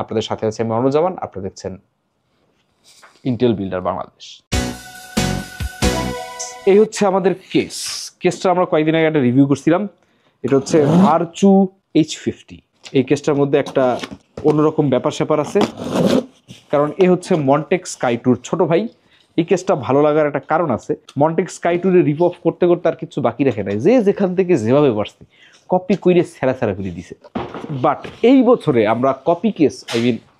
আপনাদের সাথে আছে আমি অনুজামান, আপনারা দেখছেন ইন্টেল বিল্ডার বাংলাদেশ। এই হচ্ছে আমাদের কেসটা আমরা কয়েকদিন আগে একটা রিভিউ করছিলাম। এটা হচ্ছে ভার্চু H50। এই কেসটার মধ্যে একটা অন্যরকম ব্যাপার স্যাপার আছে, কারণ এ হচ্ছে মন্টেক স্কাই ট্যুর ছোট ভাই। এই কেসটা ভালো লাগার একটা কারণ আছে, মন্টেক স্কাই ট্যুরে রিপ অফ করতে করতে আর কিছু বাকি রাখে নাই, যে যেখান থেকে যেভাবে পারছে কপি করে ছেঁড়া করে দিছে। বাট এই বছরে আমরা কপি কেস,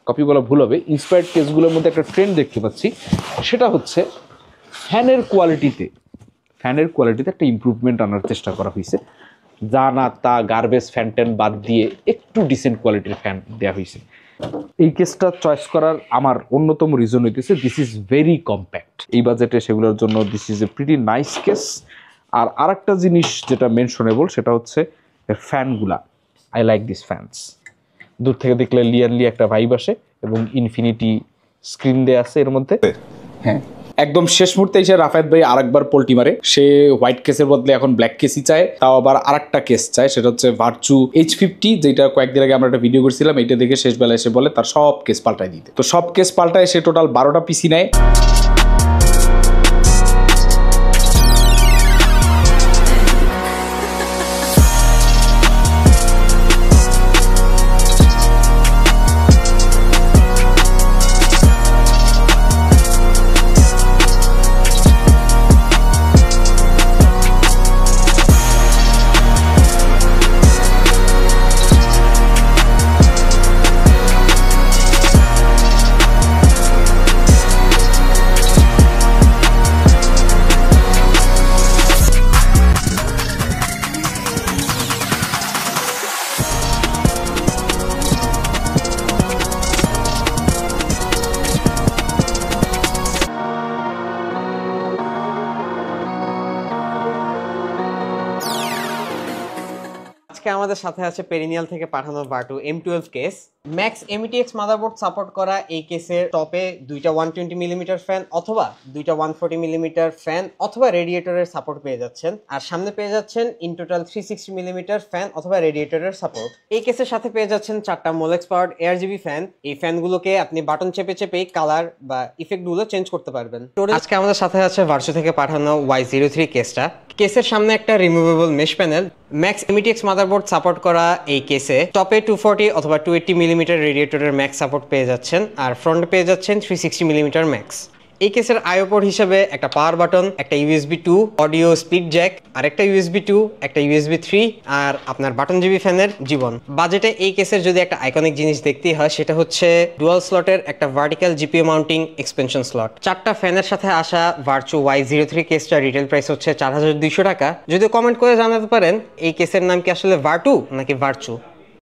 কপি বলা ভুল হবে, ইন্সপায়ার্ড কেসগুলোর মধ্যে একটা ট্রেন্ড দেখতে পাচ্ছি। সেটা হচ্ছে ফ্যানের কোয়ালিটিতে একটা ইমপ্রুভমেন্ট আনার চেষ্টা করা হয়েছে। যা না তা গার্বেজ ফ্যান ট্যান বাদ দিয়ে একটু ডিসেন্ট কোয়ালিটির ফ্যান দেওয়া হয়েছে। এই কেসটা চয়েস করার আমার অন্যতম রিজন হইতেছে দিস ইজ ভেরি কম্প্যাক্ট। এই বাজেটে সেগুলোর জন্য this is a pretty nice case. আর আরেকটা জিনিস যেটা মেনশনেবল সেটা হচ্ছে ফ্যানগুলা। I like this fans. দূর থেকে দেখলে লিয়ারলি একটা ভাইব আসে এবং ইনফিনিটি স্ক্রিন দেয়া আছে এর মধ্যে। হ্যাঁ, একদম শেষ মুহূর্তে এসে রাফায়েত ভাই আরেকবার পোল্টি মারে। সে হোয়াইট কেসের বদলে এখন ব্ল্যাক কেসই চায়, তাও আবার আরেকটা কেস চায়, সেটা হচ্ছে ভার্চু H50, যেটা কয়েকদিন আগে আমরা একটা ভিডিও করছিলাম। এটা দেখে শেষ বেলায় এসে বলে তার সব কেস পাল্টাই দিতে। তো সব কেস পাল্টায় সে টোটাল 12টা পিসি নেয়। আজকে আমাদের সাথে আছে পেরিনিয়াল থেকে পাঠানো ভার্টু M12 case. Max METX motherboard support করা এই কেসের টপে দুইটা 120 মিলিমিটার ফ্যান অথবা দুইটা 140 মিলিমিটার ফ্যান অথবা রেডিয়েটরের সাপোর্ট পেয়ে যাচ্ছেন। আর সামনে পেয়ে যাচ্ছেন ইন টোটাল 360 মিলিমিটার ফ্যান অথবা রেডিয়েটরের সাপোর্ট। এই কেসের সাথে পেয়ে যাচ্ছেন 4টা মোলেক্স পাওয়ার্ড ARGB ফ্যান। এই ফ্যানগুলোকে আপনি বাটন চেপে চেপেই কালার বা ইফেক্টগুলো চেঞ্জ করতে পারবেন। আজকে আমাদের সাথে আছে ভার্চু থেকে পাঠানো Y03 কেসটা। কেসের সামনে একটা removable mesh panel. Max METX motherboard support করা এই কেসে টপে 240 অথবা 280 মিলিমিটার রেডিয়েটরের ম্যাক্স সাপোর্ট পেয়ে যাচ্ছেন, আর ফ্রন্টে পেয়ে যাচ্ছেন 360 মিলিমিটার ম্যাক্স। এই কেসের আইও পোর্ট হিসেবে একটা পাওয়ার বাটন, একটা USB 2 অডিও স্পিড জ্যাক, আর একটা USB 2, একটা USB 3 আর আপনার বাটন জিবি ফ্যানের জীবন। বাজেটে এই কেসের যদি একটা আইকনিক জিনিস দেখতেই হয় সেটা হচ্ছে ডুয়াল স্লটের একটা vertical GPU mounting expansion slot. 4টা ফ্যানের সাথে আসা ভার্চু Y03 কেসটা রিটেল প্রাইস হচ্ছে 4200 টাকা। যদি কমেন্ট করে জানাতে পারেন এই কেসের নাম কি আসলে ভার্টু নাকি ভার্চু।